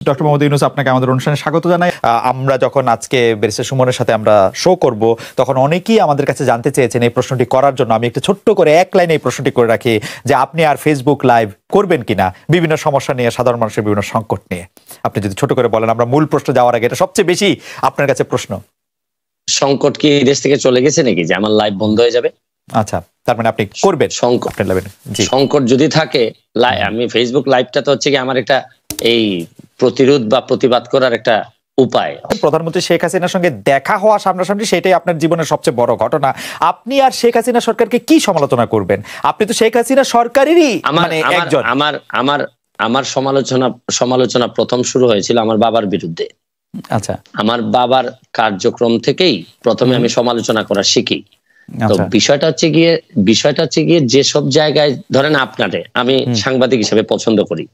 Doctor Mohammad Yunus, আপনাকে আমাদের অনুষ্ঠানে স্বাগত জানাই। আমরা যখন আজকে ব্যারিস্টার সুমনের সাথে আমরা শো করব, তখন অনেকেই আমাদের কাছে জানতে চেয়েছেন এই প্রশ্নটি করার জন্য। আমি একটু ছোট্ট করে এক লাইনে এই প্রশ্নটি করে রাখি যে আপনি আর ফেসবুক লাইভ করবেন কিনা বিভিন্ন সমস্যা নিয়ে, সাধারণ মানুষের বিভিন্ন সংকট নিয়ে। আপনি যদি ছোট করে বলেন, আমরা মূল প্রশ্ন যাওয়ার আগে, এটা সবচেয়ে বেশি আপনার কাছে প্রশ্ন। সংকট কি দেশ থেকে চলে গেছে নাকি যে আমার লাইভ বন্ধ হয়ে যাবে? আচ্ছা, তার মানে আপনি করবেন সংকট যদি থাকে। আমি ফেসবুক লাইভটা তো হচ্ছে কি আমার একটা এই প্রতিরোধ বা প্রতিবাদ করার একটা উপায়। প্রধানমন্ত্রী শেখ হাসিনার সঙ্গে দেখা হওয়া সামনাসামনি, সেটাই আপনার জীবনের সবচেয়ে বড় ঘটনা। আপনি আর শেখ হাসিনা সরকারকে কি সমালোচনা করবেন? আপনি তো শেখ হাসিনা সরকারেরই একজন। আমার সমালোচনা প্রথম শুরু হয়েছিল আমার বাবার বিরুদ্ধে। আচ্ছা, আমার বাবার কার্যক্রম থেকেই প্রথমে আমি সমালোচনা করা শিখি। তো বিষয়টা হচ্ছে গিয়ে যেসব জায়গায় ধরেন আপনারে আমি সাংবাদিক হিসেবে পছন্দ করি,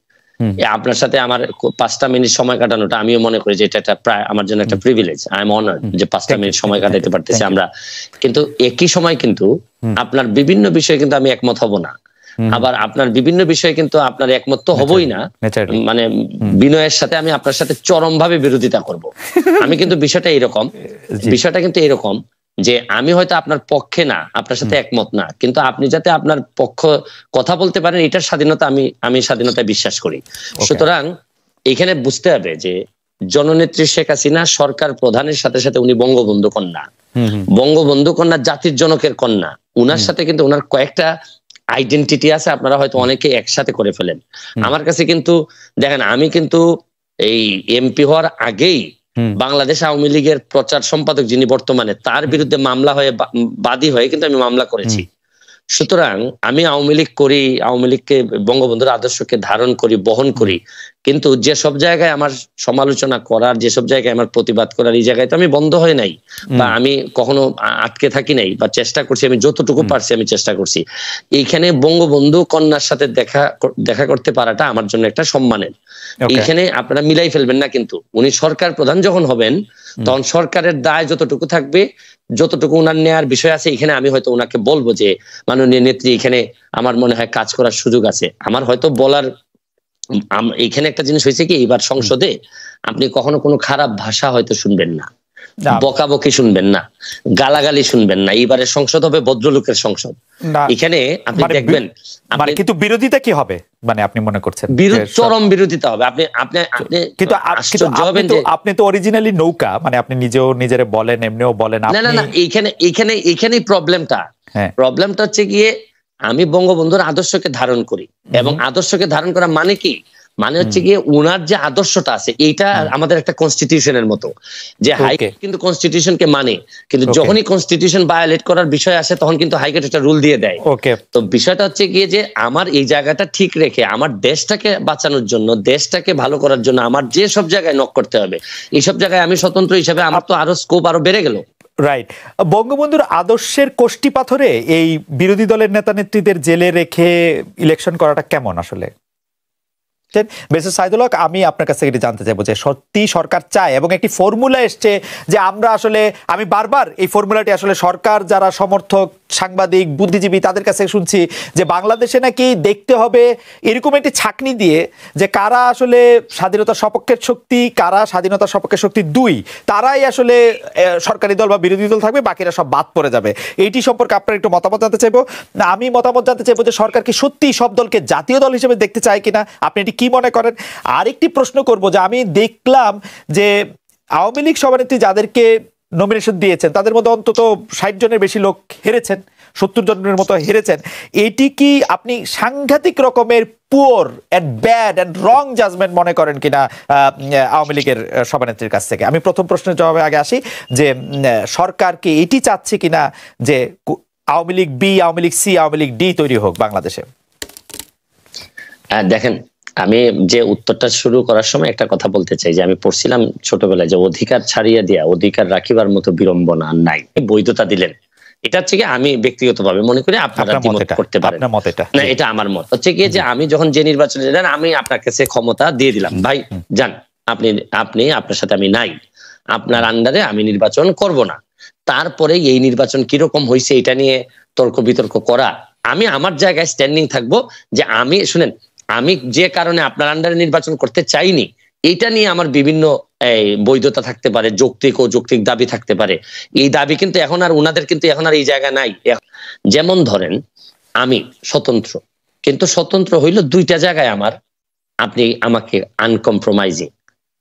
আপনার সাথে আমার 5টা মিনিট সময় কাটানোটা আমিও মনে করি যে এটা প্রায় আমার জন্য একটা প্রিভিলেজ। আই এম অনার্ড যে 5টা মিনিট সময় কাটাতে পারতেছি আমরা। কিন্তু একই সময় কিন্তু আপনার বিভিন্ন বিষয়ে কিন্তু আমি একমত হব না, আবার আপনার বিভিন্ন বিষয়ে কিন্তু আপনার একমত তো হবই না। মানে বিনয়ের সাথে আমি আপনার সাথে চরম ভাবে বিরোধিতা করব। আমি কিন্তু বিষয়টা কিন্তু এরকম যে আমি হয়তো আপনার পক্ষে না, আপনার সাথে একমত না, কিন্তু আপনি যাতে আপনার পক্ষ কথা বলতে পারেন, এটার স্বাধীনতা আমি স্বাধীনতায় বিশ্বাস করি। সুতরাং এখানে বুঝতে হবে যে জননেত্রী শেখ হাসিনা সরকার প্রধানের সাথে সাথে উনি বঙ্গবন্ধু কন্যা। বঙ্গবন্ধু কন্যা জাতির জনকের কন্যা। উনার সাথে কিন্তু উনার কয়েকটা আইডেন্টিটি আছে, আপনারা হয়তো অনেকে একসাথে করে ফেলেন। আমার কাছে কিন্তু দেখেন, আমি কিন্তু এই এমপি হওয়ার আগেই বাংলাদেশ আওয়ামী লীগের প্রচার সম্পাদক যিনি বর্তমানে, তার বিরুদ্ধে মামলা হয়ে বাদী হয়ে কিন্তু আমি মামলা করেছি। সুতরাং আমি আওয়ামী লীগ করি, আওয়ামী লীগকে বঙ্গবন্ধুর আদর্শকে ধারণ করি, বহন করি, কিন্তু যেসব জায়গায় আমার সমালোচনা করার, যেসব জায়গায় আমার প্রতিবাদ করার, এই জায়গায় তো আমি বন্ধ হয়ে নাই বা আমি কখনো আটকে থাকি নাই, বা চেষ্টা করছি, আমি যতটুকু পারছি আমি চেষ্টা করছি। এইখানে বঙ্গবন্ধু কন্যার সাথে দেখা করতে পারাটা আমার জন্য একটা সম্মানের। এইখানে আপনারা মিলাই ফেলবেন না, কিন্তু উনি সরকার প্রধান যখন হবেন তখন সরকারের দায় যতটুকু থাকবে, যতটুকু উনার নেয়ার বিষয় আছে, এখানে আমি হয়তো উনাকে বলবো যে মাননীয় নেত্রী, এখানে আমার মনে হয় কাজ করার সুযোগ আছে। আমার হয়তো বলার এখানে একটা জিনিস হয়েছে কি, এবার সংসদে আপনি কখনো কোনো খারাপ ভাষা হয়তো শুনবেন না, বকাবকি শুনবেন না, গালাগালি শুনবেন না। এইবারের সংসদ হবে ভদ্রলোকের সংসদ। এখানে আপনি দেখবেন, কিন্তু বিরোধিতা কি হবে, মানে আপনি মনে করছেন চরম বিরোধিতা হবে। আপনি তো অরিজিনালি নৌকা, মানে আপনি নিজেও নিজেরে বলেন, এমনিও বলেন। না, এইখানেই প্রবলেমটা হচ্ছে গিয়ে আমি বঙ্গবন্ধুর আদর্শকে ধারণ করি, এবং আদর্শকে ধারণ করা মানে কি, মানে হচ্ছে গিয়ে উনার যে আদর্শটা আছে, এইটা আমাদের একটা কনস্টিটিউশনের মতো, যে হাইকোর্ট কিন্তু কনস্টিটিউশনকে মানে, কিন্তু যখনই কনস্টিটিউশন ভায়োলেট করার বিষয় আসে তখন কিন্তু হাইকোর্ট একটা রুল দিয়ে দেয়। তো বিষয়টা হচ্ছে গিয়ে যে আমার এই জায়গাটা ঠিক রেখে আমার দেশটাকে বাঁচানোর জন্য, দেশটাকে ভালো করার জন্য আমার যে সব জায়গায় নক করতে হবে, এইসব জায়গায় আমি স্বতন্ত্র হিসেবে আমার তো আরো স্কোপ আরো বেড়ে গেল। রাইট। বঙ্গবন্ধুর আদর্শের কোষ্ঠী পাথরে এই বিরোধী দলের নেতা নেত্রীদের জেলে রেখে ইলেকশন করাটা কেমন আসলে? ব্যারিস্টার সাইদুল হক, আমি আপনার কাছ থেকে জানতে চাইবো যে সত্যি সরকার চায়, এবং একটি ফর্মুলা এসছে যে আমরা আসলে, আমি বারবার এই ফর্মুলাটি আসলে সরকার যারা সমর্থক, সাংবাদিক, বুদ্ধিজীবী, তাদের কাছে শুনছি যে বাংলাদেশে নাকি দেখতে হবে এরকম একটি ছাঁকনি দিয়ে যে কারা আসলে স্বাধীনতার সপক্ষের শক্তি, কারা স্বাধীনতার সপক্ষের শক্তি দুই, তারাই আসলে সরকারি দল বা বিরোধী দল থাকবে, বাকিরা সব বাদ পড়ে যাবে। এইটি সম্পর্কে আপনার একটু মতামত জানতে চাইবো। আমি মতামত জানতে চাইবো যে সরকার কি সত্যি সব দলকে জাতীয় দল হিসেবে দেখতে চায় কিনা, আপনি এটি কি মনে করেন? আরেকটি প্রশ্ন করব যে আমি দেখলাম যে আওয়ামী লীগ সভানেত্রী যাদেরকে নমিনেশন দিয়েছেন তাদের মধ্যে অন্তত 60 জনের বেশি লোক হেরেছেন, 70 জনের মতো হেরেছেন। এটি কি আপনি সাংঘাতিক রকমের poor and bad and wrong judgement মনে করেন কিনা আওয়ামী লীগের সভানেত্রীর কাছ থেকে? আমি প্রথম প্রশ্নের জবাবে আগে আসি যে সরকার কি এটি চাচ্ছে কিনা যে Awami League B, Awami League C, Awami League D তৈরি হোক বাংলাদেশে? দেখেন, আমি যে উত্তরটা শুরু করার সময় একটা কথা বলতে চাই যে আমি পড়ছিলাম ছোটবেলায় যে অধিকার ছাড়িয়ে দিয়া অধিকার রাখিবার মতো বিড়ম্বনা নাই, বৈধতা দিলেন। এটা হচ্ছে কি আমি ব্যক্তিগতভাবে মনে করি, আপনারা দ্বিমত করতে পারেন না, এটা আমার মত হচ্ছে কি যে আমি যখন যে নির্বাচনে যান আমি আপনার কাছে ক্ষমতা দিয়ে দিলাম, ভাই যান, আপনি আপনার সাথে আমি নাই, আপনার আন্ডারে আমি নির্বাচন করব না। তারপরে এই নির্বাচন কিরকম হয়েছে এটা নিয়ে তর্ক বিতর্ক করা, আমি আমার জায়গায় স্ট্যান্ডিং থাকবো যে আমি শুনেন, আমি যে কারণে আপনার আন্ডারে নির্বাচন করতে চাইনি এইটা নিয়ে আমার বিভিন্ন বৈধতা থাকতে পারে, যৌক্তিক ও যৌক্তিক দাবি থাকতে পারে। এই দাবি কিন্তু এখন আর উনাদের কিন্তু এখন আর এই জায়গা নাই। যেমন ধরেন আমি স্বতন্ত্র, কিন্তু স্বতন্ত্র হইল দুইটা জায়গায় আমার, আপনি আমাকে আনকম্প্রোমাইজিং।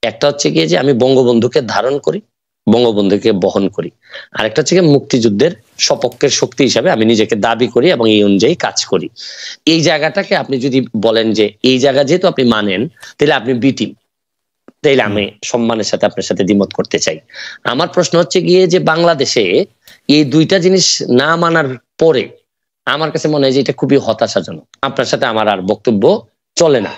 একটা হচ্ছে গিয়ে যে আমি বঙ্গবন্ধুকে ধারণ করি, বঙ্গবন্ধুকে বহন করি। আরেকটা হচ্ছে গিয়ে মুক্তিযুদ্ধের সপক্ষের শক্তি হিসাবে আমি নিজেকে দাবি করি এবং এই অনুযায়ী কাজ করি। এই জায়গাটাকে আপনি যদি বলেন যে এই জায়গা যেহেতু আপনি মানেন, তাহলে আপনি বি টিম, তাইলে আমি সম্মানের সাথে আপনার সাথে দ্বিমত করতে চাই। আমার প্রশ্ন হচ্ছে গিয়ে যে বাংলাদেশে এই দুইটা জিনিস না মানার পরে আমার কাছে মনে হয় যে এটা খুবই হতাশাজনক। আপনার সাথে আমার আর বক্তব্য চলে না।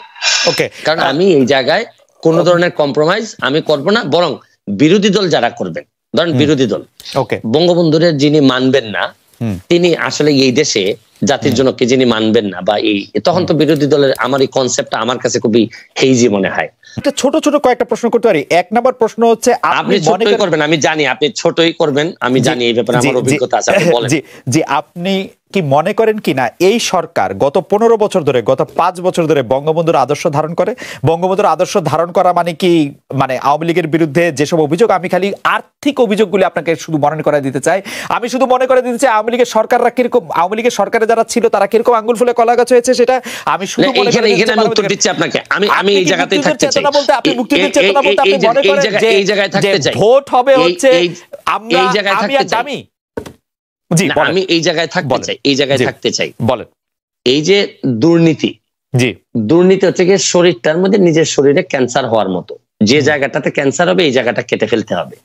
ওকে, কারণ আমি এই জায়গায় কোন ধরনের কম্প্রোমাইজ আমি করব না, বরং বিরোধী দল যারা করবেন, ধরেন বিরোধী দল বঙ্গবন্ধুর যিনি মানবেন না, তিনি আসলে এই দেশে জাতির জন্য কে যিনি মানবেন না, বা এই তখন তো বিরোধী দলের আমার এই কনসেপ্টটা আমার কাছে খুবই হেইজি মনে হয়। ছোট ছোট কয়েকটা প্রশ্ন করতে পারি। এক নম্বর প্রশ্ন হচ্ছে, আপনি ছোটই করবেন, আমি জানি আপনি ছোটই করবেন, আমি জানি এই ব্যাপারে আমার অভিজ্ঞতা আছে। জি, আপনি কি মনে করেন কিনা এই সরকার গত 15 বছর ধরে, গত 5 বছর ধরে বঙ্গবন্ধুর আদর্শ ধারণ করে? বঙ্গবন্ধুর আদর্শ ধারণ করা মানে কি, মানে আওয়ামী লীগের বিরুদ্ধে যেসব অভিযোগ, আমি খালি আর্থিক অভিযোগগুলি আপনাকে শুধু মনে করে দিতে চাই। আমি শুধু মনে করে দিতে চাই আওয়ামী লীগের সরকাররা কিরকম, আওয়ামী লীগের সরকারে যারা ছিল তারা কিরকম আঙ্গুল ফুলে কলা গাছ হয়েছে, সেটা আমি শুধু মনে করে দিচ্ছি আপনাকে। আমি এই জায়গাতেই থাকতে চাই। আপনি মুক্তিযুদ্ধের চেতনা বলতে আপনি মনে করেন যে এই জায়গায় থাকতে চাই, ভোট হবে হচ্ছে আমরা, এই জায়গায় থাকতে চাই। আমি এই জায়গায় থাকতে চাই, এই জায়গায় থাকতে চাই। বলেন। এই যে দুর্নীতি, দুর্নীতি হচ্ছে গিয়ে শরীরটার মধ্যে নিজের শরীরে ক্যান্সার হওয়ার মতো, যে জায়গাটাতে ক্যান্সার হবে এই জায়গাটা কেটে ফেলতে হবে।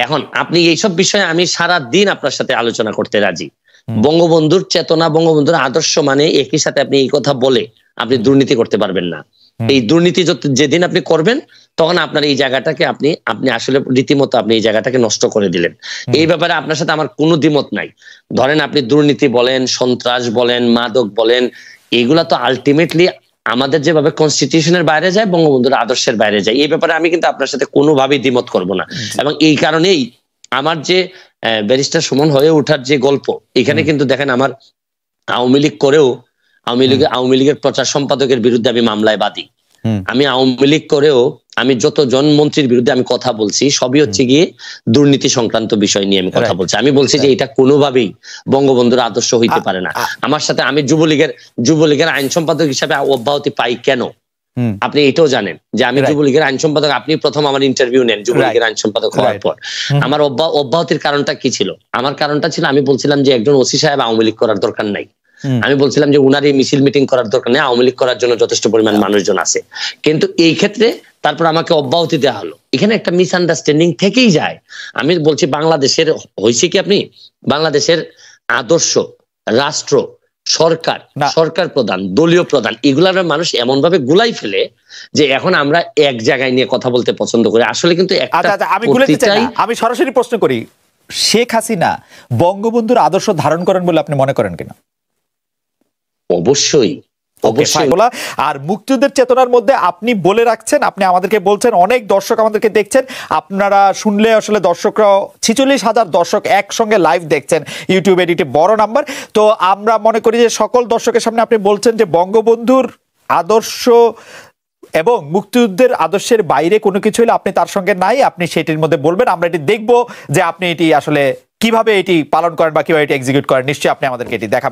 এখন আপনি এইসব বিষয়ে আমি সারা দিন আপনার সাথে আলোচনা করতে রাজি। বঙ্গবন্ধুর চেতনা, বঙ্গবন্ধুর আদর্শ মানে একই সাথে আপনি এই কথা বলে আপনি দুর্নীতি করতে পারবেন না। এই দুর্নীতি যেদিন আপনি করবেন তখন আপনার এই জায়গাটাকে আপনি আসলে রীতিমতো আপনি এই জায়গাটাকে নষ্ট করে দিলেন। এই ব্যাপারে আপনার সাথে আমার কোনো দ্বিমত নাই। ধরেন আপনি দুর্নীতি বলেন, সন্ত্রাস বলেন, মাদক বলেন, এইগুলা তো আলটিমেটলি আমাদের যেভাবে কনস্টিটিউশনের বাইরে যায়, বঙ্গবন্ধুর আদর্শের বাইরে যায়। এই ব্যাপারে আমি কিন্তু আপনার সাথে কোনোভাবেই দ্বিমত করব না। এবং এই কারণেই আমার যে ব্যারিস্টার সুমন হয়ে ওঠার যে গল্প, এখানে কিন্তু দেখেন আমার আওয়ামী লীগ করেও আওয়ামী লীগের প্রচার সম্পাদকের বিরুদ্ধে আমি মামলায় বাদী। আমি আওয়ামী লীগ করেও আমি যতজন মন্ত্রীর বিরুদ্ধে আমি কথা বলছি সবই হচ্ছে গিয়ে দুর্নীতি সংক্রান্ত বিষয় নিয়ে আমি কথা বলছি। আমি বলছি যে এটা কোনোভাবেই বঙ্গবন্ধুর আদর্শ হইতে পারে না। আমার সাথে আমি যুবলীগের আইন সম্পাদক হিসাবে অব্যাহতি পাই কেন, আপনি এটাও জানেন যে আমি যুবলীগের আইন সম্পাদক। আপনি প্রথম আমার ইন্টারভিউ নেন যুবলীগের আইন সম্পাদক হওয়ার পর। আমার অব্যাহতির কারণটা কি ছিল? আমার কারণটা ছিল আমি বলছিলাম যে একজন ওসি সাহেব আওয়ামী লীগ করার দরকার নাই। আমি বলছিলাম যে উনার এই মিছিল মিটিং করার দরকার নেই, আওয়ামী লীগ করার জন্য যথেষ্ট পরিমাণ মানুষজন আছে। কিন্তু এই ক্ষেত্রে তারপর আমাকে অব্যাহতি দেওয়া হলো। এখানে একটা মিসআন্ডারস্ট্যান্ডিং থেকেই যায়। আমি বলছি বাংলাদেশের হয়েছে কি, আপনি বাংলাদেশের আদর্শ, রাষ্ট্র, সরকার প্রধান, দলীয় প্রধান, এগুলার মানুষ এমন ভাবে গুলাই ফেলে যে এখন আমরা এক জায়গায় নিয়ে কথা বলতে পছন্দ করি। আসলে কিন্তু আমি সরাসরি প্রশ্ন করি, শেখ হাসিনা বঙ্গবন্ধুর আদর্শ ধারণ করেন বলে আপনি মনে করেন কিনা? অবশ্যই। আর মুক্তিযুদ্ধের চেতনার মধ্যে আপনি বলে রাখছেন, আপনি আমাদেরকে বলছেন, অনেক দর্শক আমাদেরকে দেখছেন, আপনারা শুনলে আসলে দর্শকরা 46,000 দর্শক একসঙ্গে লাইভ দেখছেন ইউটিউব এডিটে, বড় নাম্বার। তো আমরা মনে করি যে সকল দর্শকের সামনে আপনি বলছেন যে বঙ্গবন্ধুর আদর্শ এবং মুক্তিযুদ্ধের আদর্শের বাইরে কোনো কিছু হলে আপনি তার সঙ্গে নাই, আপনি সেটির মধ্যে বলবেন। আমরা এটি দেখবো যে আপনি এটি আসলে কিভাবে এটি পালন করেন বা কিভাবে এটি এক্সিকিউট করেন। নিশ্চয়ই আপনি আমাদেরকে এটি দেখাবেন।